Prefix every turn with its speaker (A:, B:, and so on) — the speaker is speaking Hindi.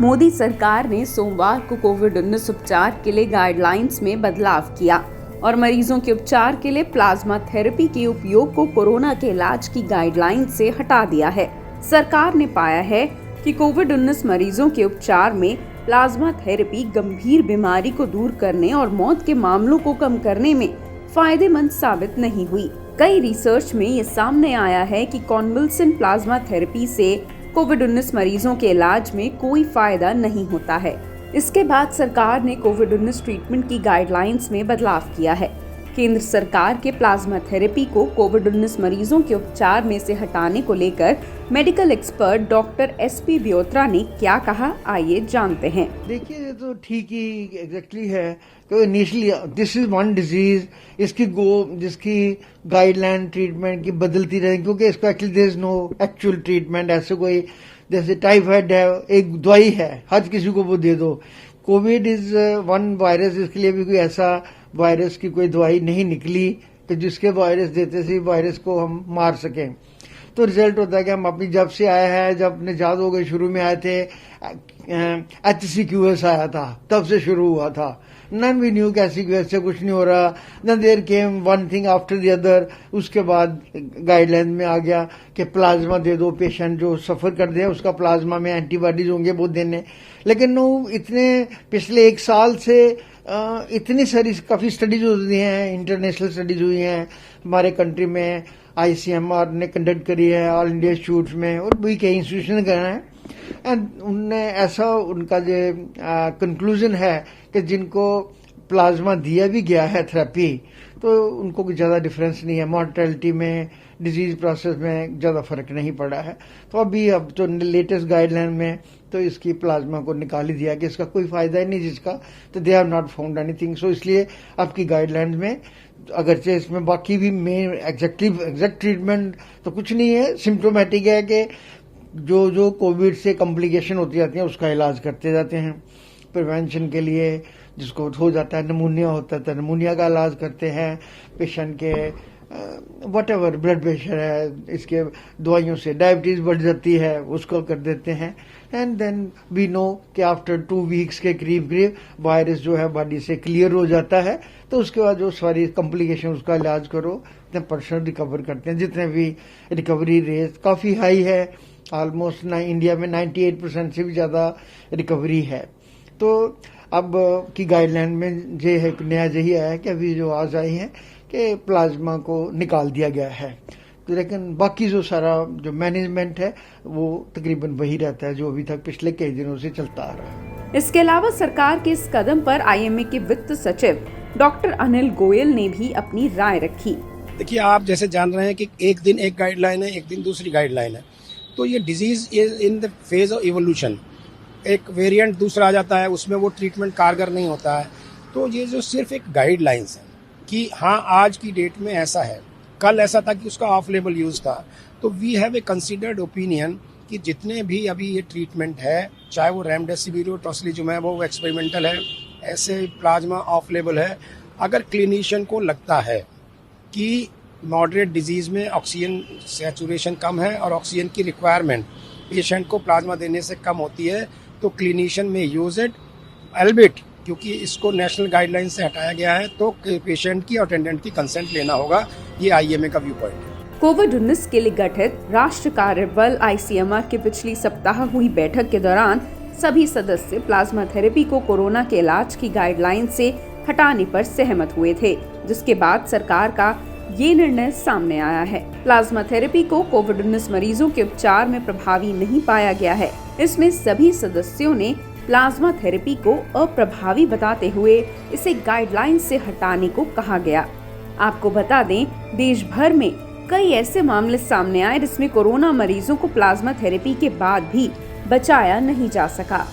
A: मोदी सरकार ने सोमवार को कोविड-19 उपचार के लिए गाइडलाइंस में बदलाव किया और मरीजों के उपचार के लिए प्लाज्मा थेरेपी के उपयोग को कोरोना के इलाज की गाइडलाइन से हटा दिया है। सरकार ने पाया है कि कोविड-19 मरीजों के उपचार में प्लाज्मा थेरेपी गंभीर बीमारी को दूर करने और मौत के मामलों को कम करने में फायदेमंद साबित नहीं हुई। कई रिसर्च में ये सामने आया है कि कॉन्वल्सेंट प्लाज्मा थेरेपी से कोविड-19 मरीजों के इलाज में कोई फायदा नहीं होता है। इसके बाद सरकार ने कोविड-19 ट्रीटमेंट की गाइडलाइंस में बदलाव किया है। केंद्र सरकार के प्लाज्मा थेरेपी को कोविड-19 मरीजों के उपचार में से हटाने को लेकर मेडिकल एक्सपर्ट डॉक्टर एसपी ब्योत्रा ने क्या कहा, आइए जानते हैं।
B: देखिए, ये तो ठीक ही एग्जैक्टली है। तो initially this is one disease, जिसकी गाइडलाइन ट्रीटमेंट की बदलती रहे, क्योंकि इसका actually there is no actual treatment. ऐसे कोई जैसे टाइफाइड है, एक दवाई है, हर किसी को वो दे दो। कोविड इज वन वायरस, इसके लिए भी कोई ऐसा वायरस की कोई दवाई नहीं निकली कि जिसके वायरस देते से वायरस को हम मार सकें। तो रिजल्ट होता है कि हम अपनी जब से आए हैं, जब अपने याद हो गए, शुरू में आए थे HCQS आया था, तब से शुरू हुआ था। नन वी न्यू कि HCQS से कुछ नहीं हो रहा। Then there came one thing after the other. उसके बाद गाइडलाइन में आ गया कि प्लाज्मा दे दो, पेशेंट जो सफर कर दे उसका प्लाज्मा में एंटीबॉडीज होंगे वो देने। लेकिन इतने पिछले एक साल से इतनी सारी काफी स्टडीज हुई हैं, इंटरनेशनल स्टडीज हुई हैं हमारे कंट्री में। ICMR ने कंडक्ट करी है, ऑल इंडिया इंस्टीट्यूट में, और भी कई इंस्टीट्यूशन कर रहे हैं। एंड उनने ऐसा, उनका जो कंक्लूजन है कि जिनको प्लाज्मा दिया भी गया है थेरेपी, तो उनको कोई ज्यादा डिफरेंस नहीं है, मॉर्टेलिटी में, डिजीज प्रोसेस में ज्यादा फर्क नहीं पड़ा है। तो अब तो लेटेस्ट गाइडलाइन में तो इसकी प्लाज्मा को निकाल ही दिया कि इसका कोई फायदा ही नहीं जिसका, तो they have not found anything. So इसलिए आपकी गाइडलाइंस में, अगरचे इसमें बाकी भी मेन एग्जैक्ट ट्रीटमेंट तो कुछ नहीं है, सिम्टोमेटिक है कि जो कोविड से कॉम्प्लिकेशन होती जाती है उसका इलाज करते जाते हैं। प्रिवेंशन के लिए जिसको हो जाता है, नमूनिया होता है तो नमूनिया का इलाज करते हैं। पेशेंट के व्हाटएवर ब्लड प्रेशर है, इसके दवाइयों से डायबिटीज बढ़ जाती है, उसको कर देते हैं। एंड देन वी नो कि आफ्टर 2 वीक्स के करीब वायरस जो है बॉडी से क्लियर हो जाता है, तो उसके बाद जो सारी कॉम्प्लिकेशन उसका इलाज करो, 10% रिकवर करते हैं। जितने भी रिकवरी रेट काफी हाई है, ऑलमोस्ट इंडिया में 98% से भी ज्यादा रिकवरी है। तो अब की गाइडलाइन में ये है, नया यही आया है कि अभी जो आज आई है कि प्लाज्मा को निकाल दिया गया है। तो लेकिन बाकी जो सारा जो मैनेजमेंट है वो तकरीबन वही रहता है जो अभी तक पिछले कई दिनों से चलता आ रहा है।
A: इसके अलावा सरकार के इस कदम पर IMA के वित्त सचिव डॉक्टर अनिल गोयल ने भी अपनी राय रखी।
C: देखिए, आप जैसे जान रहे हैं कि एक दिन एक गाइडलाइन है, एक दिन दूसरी गाइडलाइन है, तो ये disease is in the phase of evolution. एक वेरिएंट दूसरा आ जाता है, उसमें वो ट्रीटमेंट कारगर नहीं होता है। तो ये जो सिर्फ एक गाइडलाइंस है कि हाँ आज की डेट में ऐसा है, कल ऐसा था कि उसका ऑफ लेबल यूज था, तो we have a considered opinion कि जितने भी अभी ये ट्रीटमेंट है, चाहे वो रेमडेसिविर, टोसिलिजुमैब वो एक्सपेरिमेंटल है, ऐसे प्लाज्मा ऑफ लेबल है। अगर क्लिनिशियन को लगता है कि मॉडरेट डिजीज में ऑक्सीजन सैचुरेशन कम है और ऑक्सीजन की रिक्वायरमेंट पेशेंट को प्लाज्मा देने से कम होती है, तो क्लिनिशियन में यूज इट। एल्बिट क्योंकि इसको नेशनल गाइडलाइन से हटाया गया है, तो पेशेंट की और अटेंडेंट की कंसेंट लेना होगा। ये IMA का व्यू पॉइंट है।
A: कोविड-19 के लिए गठित राष्ट्रीय कार्यबल ICMR के पिछली सप्ताह हुई बैठक के दौरान सभी सदस्य प्लाज्मा थेरेपी को कोरोना के इलाज की गाइडलाइन से हटाने पर सहमत हुए थे, जिसके बाद सरकार का ये निर्णय सामने आया है। प्लाज्मा थेरेपी को कोविड-19 मरीजों के उपचार में प्रभावी नहीं पाया गया है। इसमें सभी सदस्यों ने प्लाज्मा थेरेपी को अप्रभावी बताते हुए इसे गाइडलाइन से हटाने को कहा गया। आपको बता दें, देश भर में कई ऐसे मामले सामने आए जिसमें कोरोना मरीजों को प्लाज्मा थेरेपी के बाद भी बचाया नहीं जा सका।